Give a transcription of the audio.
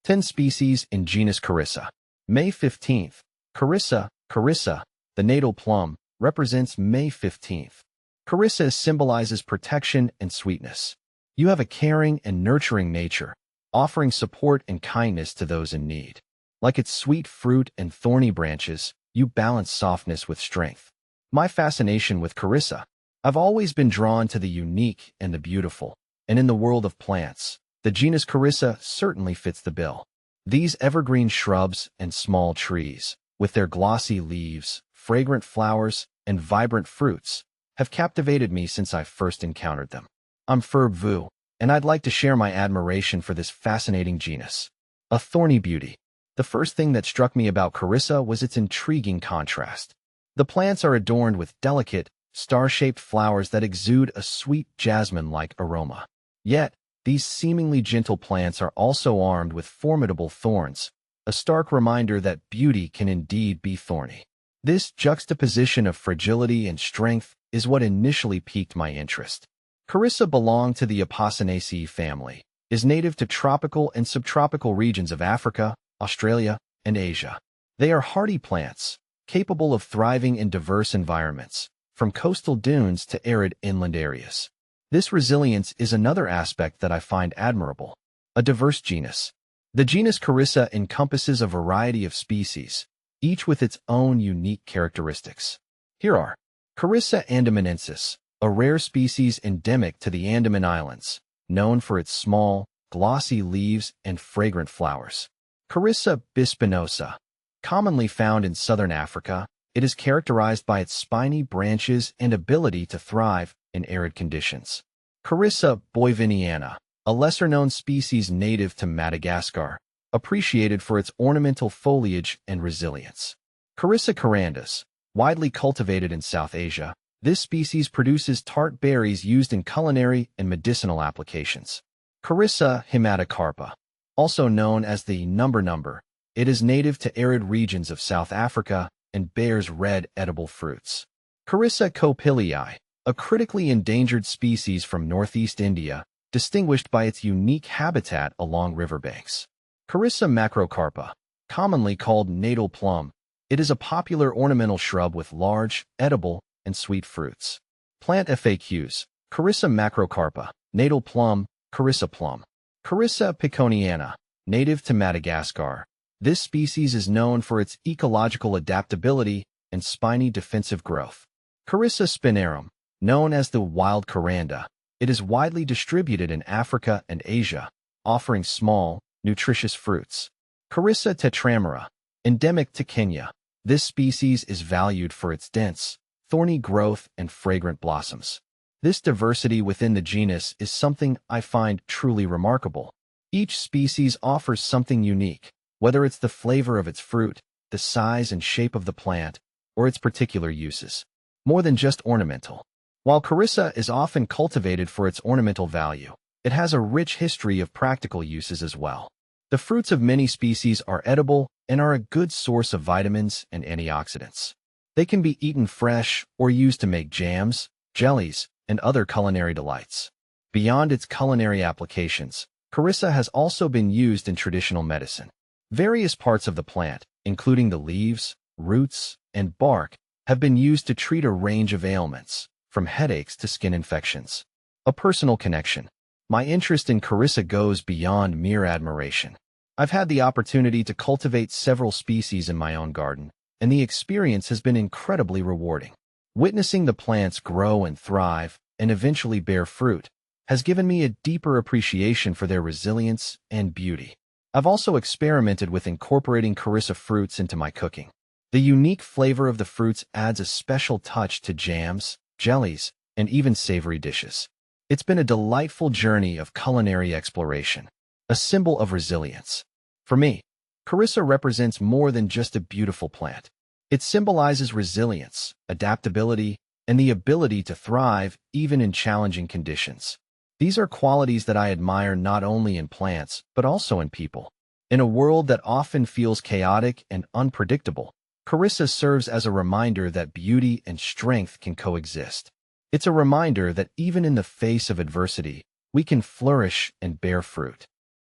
10 species in genus Carissa. May 15th. Carissa, the natal plum, represents May 15th. Carissa symbolizes protection and sweetness. You have a caring and nurturing nature, offering support and kindness to those in need. Like its sweet fruit and thorny branches, you balance softness with strength. My fascination with Carissa. I've always been drawn to the unique and the beautiful, and in the world of plants, the genus Carissa certainly fits the bill. These evergreen shrubs and small trees, with their glossy leaves, fragrant flowers, and vibrant fruits, have captivated me since I first encountered them. I'm Ferb Vu, and I'd like to share my admiration for this fascinating genus. A thorny beauty. The first thing that struck me about Carissa was its intriguing contrast. The plants are adorned with delicate, star-shaped flowers that exude a sweet jasmine-like aroma. Yet, these seemingly gentle plants are also armed with formidable thorns, a stark reminder that beauty can indeed be thorny. This juxtaposition of fragility and strength is what initially piqued my interest. Carissa belonged to the Apocynaceae family, is native to tropical and subtropical regions of Africa, Australia, and Asia. They are hardy plants, capable of thriving in diverse environments, from coastal dunes to arid inland areas. This resilience is another aspect that I find admirable. A diverse genus. The genus Carissa encompasses a variety of species, each with its own unique characteristics. Here are Carissa andamanensis, a rare species endemic to the Andaman Islands, known for its small, glossy leaves and fragrant flowers. Carissa bispinosa. Commonly found in southern Africa, it is characterized by its spiny branches and ability to thrive in arid conditions. Carissa boiviniana, a lesser-known species native to Madagascar, appreciated for its ornamental foliage and resilience. Carissa corandus, widely cultivated in South Asia, this species produces tart berries used in culinary and medicinal applications. Carissa hematocarpa, also known as the number, it is native to arid regions of South Africa and bears red edible fruits. Carissa copilii, a critically endangered species from northeast India, distinguished by its unique habitat along riverbanks. Carissa macrocarpa, commonly called natal plum, it is a popular ornamental shrub with large, edible, and sweet fruits. Plant FAQs. Carissa macrocarpa, natal plum, Carissa plum. Carissa piconiana, native to Madagascar. This species is known for its ecological adaptability and spiny defensive growth. Carissa spinarum, known as the wild coranda, it is widely distributed in Africa and Asia, offering small, nutritious fruits. Carissa tetramera, endemic to Kenya. This species is valued for its dense, thorny growth and fragrant blossoms. This diversity within the genus is something I find truly remarkable. Each species offers something unique, whether it's the flavor of its fruit, the size and shape of the plant, or its particular uses. More than just ornamental. While Carissa is often cultivated for its ornamental value, it has a rich history of practical uses as well. The fruits of many species are edible and are a good source of vitamins and antioxidants. They can be eaten fresh or used to make jams, jellies, and other culinary delights. Beyond its culinary applications, Carissa has also been used in traditional medicine. Various parts of the plant, including the leaves, roots, and bark, have been used to treat a range of ailments, from headaches to skin infections. A personal connection. My interest in Carissa goes beyond mere admiration. I've had the opportunity to cultivate several species in my own garden, and the experience has been incredibly rewarding. Witnessing the plants grow and thrive, and eventually bear fruit, has given me a deeper appreciation for their resilience and beauty. I've also experimented with incorporating Carissa fruits into my cooking. The unique flavor of the fruits adds a special touch to jams, jellies, and even savory dishes. It's been a delightful journey of culinary exploration, a symbol of resilience. For me, Carissa represents more than just a beautiful plant. It symbolizes resilience, adaptability, and the ability to thrive even in challenging conditions. These are qualities that I admire not only in plants, but also in people. In a world that often feels chaotic and unpredictable, Carissa serves as a reminder that beauty and strength can coexist. It's a reminder that even in the face of adversity, we can flourish and bear fruit.